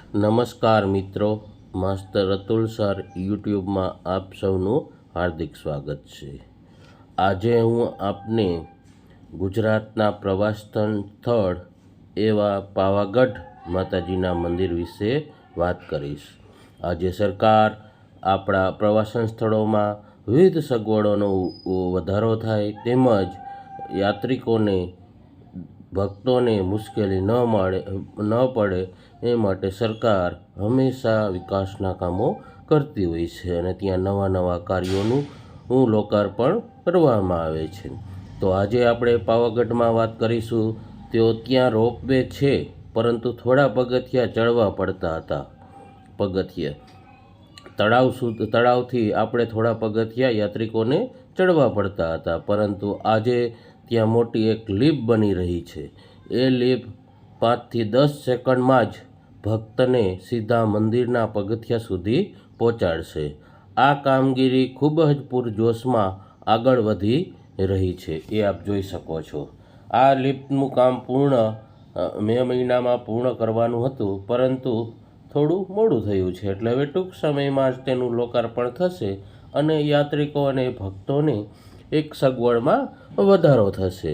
નમસ્કાર મિત્રો, master Atul sir યુટ્યુબમાં આપ સૌનું હાર્દિક સ્વાગત છે। આજે હું આપને ગુજરાતના પ્રવાસ સ્થળ એવા પાવાગઢ માતાજીના મંદિર વિશે વાત કરીશ। આજે સરકાર આપણા પ્રવાસન સ્થળોમાં વિવિધ સગવડોનો વધારો થાય તેમજ યાત્રિકોને ભક્તોને મુશ્કેલી ન પડે એ માટે સરકાર હંમેશા વિકાસના કામો કરતી હોય છે અને ત્યાં નવા કાર્યોનું લોકાર્પણ કરવામાં આવે છે। તો આજે આપણે પાવાગઢમાં વાત કરીશું। ત્યાં રોપવે છે, પરંતુ થોડા પગથિયા ચડવા પડતા હતા। તળાવથી આપણે થોડા પગથિયા યાત્રિકોને ચડવા પડતા હતા, પરંતુ આજે ત્યાં મોટી એક લિફ્ટ બની રહી છે। એ લિફ્ટ 5 થી 10 સેકન્ડમાં જ ભક્તને સીધા મંદિરના પગથિયા સુધી પહોંચાડશે। આ કામગીરી ખૂબ જ પૂરજોશમાં આગળ વધી રહી છે, એ આપ જોઈ શકો છો। આ લિફ્ટનું કામ મે મહિનામાં પૂર્ણ કરવાનું હતું, પરંતુ થોડું મોડું થયું છે, એટલે હવે ટૂંક સમયમાં જ તેનું લોકાર્પણ થશે અને યાત્રિકો અને ભક્તોને એક સગવડમાં વધારો થશે।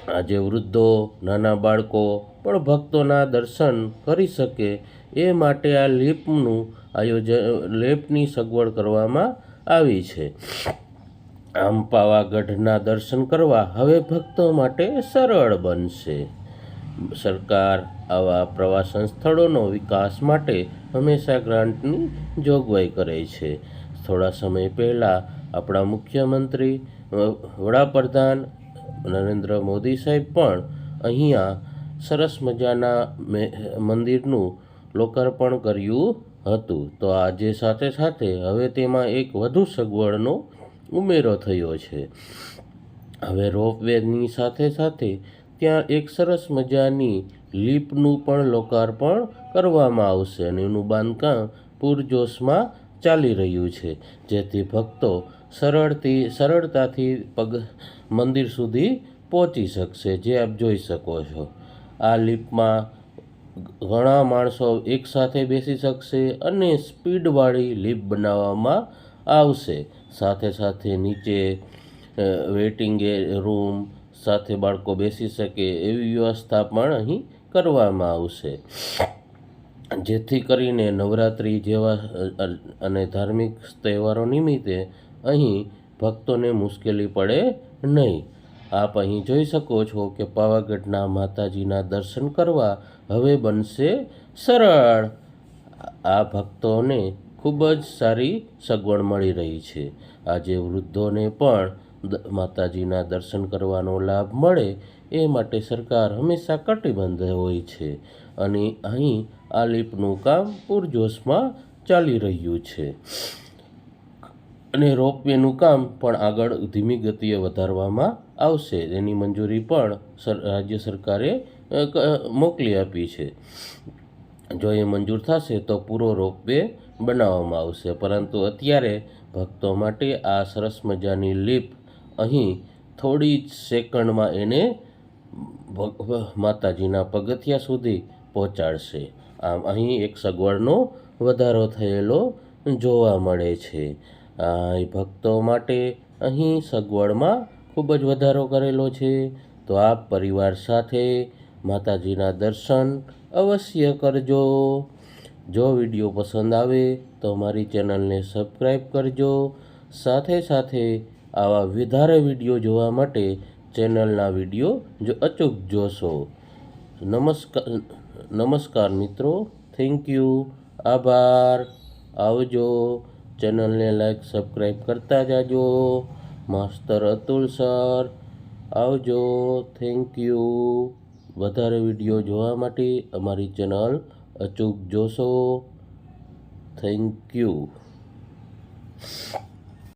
આજે વૃદ્ધો, નાના બાળકો પણ ભક્તોના દર્શન કરી શકે એ માટે આ લિફ્ટની સગવડ કરવામાં આવી છે। આમ પાવાગઢના દર્શન કરવા હવે ભક્તો માટે સરળ બનશે। સરકાર આવા પ્રવાસન સ્થળોનો વિકાસ માટે હંમેશા ગ્રાન્ટની જોગવાઈ કરે છે। થોડા સમય પહેલાં આપણા મુખ્યમંત્રી વડાપ્રધાન નરેન્દ્ર મોદી સાહેબ પણ અહીંયા સરસ મજાના મંદિરનું લોકાર્પણ કર્યું હતું। તો આજે સાથે હવે તેમાં એક વધુ સગવડનો ઉમેરો થયો છે। હવે રોપવેની સાથે ત્યાં એક સરસ મજાની લિફ્ટનું પણ લોકાર્પણ કરવામાં આવશે અને એનું બાંધકામ પૂરજોશમાં ચાલી રહ્યું છે, જેથી ભક્તો સરળતાથી મંદિર સુધી પહોંચી શકશે, જે આપ જોઈ શકો છો। આ લિફ્ટમાં ઘણા માણસો એકસાથે બેસી શકશે અને સ્પીડવાળી લિફ્ટ બનાવવામાં આવશે। સાથે નીચે વેઇટિંગ રૂમ સાથે બાળકો બેસી શકે એવી વ્યવસ્થા પણ અહીં કરવામાં આવશે, જેથી કરીને નવરાત્રિ જેવા અને ધાર્મિક તહેવારો નિમિત્તે અહીં ભક્તોને મુશ્કેલી પડે નહીં। આપ અહીં જોઈ શકો છો કે પાવાગઢના માતાજીના દર્શન કરવા હવે બનશે સરળ। આ ભક્તોને ખૂબ જ સારી સગવડ મળી રહી છે। આજે વૃદ્ધોને પણ માતાજીના દર્શન કરવાનો લાભ મળે એ માટે સરકાર હંમેશા કટિબદ્ધ હોય છે અને અહીં આ લિફ્ટનું કામ પૂરજોશમાં ચાલી રહ્યું છે અને રોપવેનું કામ પણ આગળ ધીમી ગતિએ વધારવામાં આવશે। એની મંજૂરી પણ રાજ્ય સરકારે મોકલી આપી છે। જો એ મંજૂર થશે તો પૂરો રોપવે બનાવવામાં આવશે, પરંતુ અત્યારે ભક્તો માટે આ સરસ મજાની લિફ્ટ અહીં થોડી જ સેકન્ડમાં એને માતાજીના પગથિયા સુધી પહોંચાડશે। આમ અહીં એક સગવડનો વધારો થયેલો જોવા મળે છે। ભક્તો માટે અહીં સગવડમાં ખૂબ જ વધારો કરેલો છે। તો આપ પરિવાર સાથે માતાજીના દર્શન અવશ્ય કરજો। જો વિડીયો પસંદ આવે તો મારી ચેનલને સબસ્ક્રાઈબ કરજો। સાથે આવા વધારે વિડીયો જોવા માટે ચેનલના વિડીયો અચૂક જોશો। નમસ્કાર મિત્રો, થેન્ક યુ, આભાર, આવજો। ચેનલને લાઈક સબસ્ક્રાઈબ કરતા જાજો। માસ્ટર અતુલ સર, આવજો, થેન્ક યુ। વધારે વિડીયો જોવા માટે અમારી ચેનલ અચૂક જોશો। Thank you.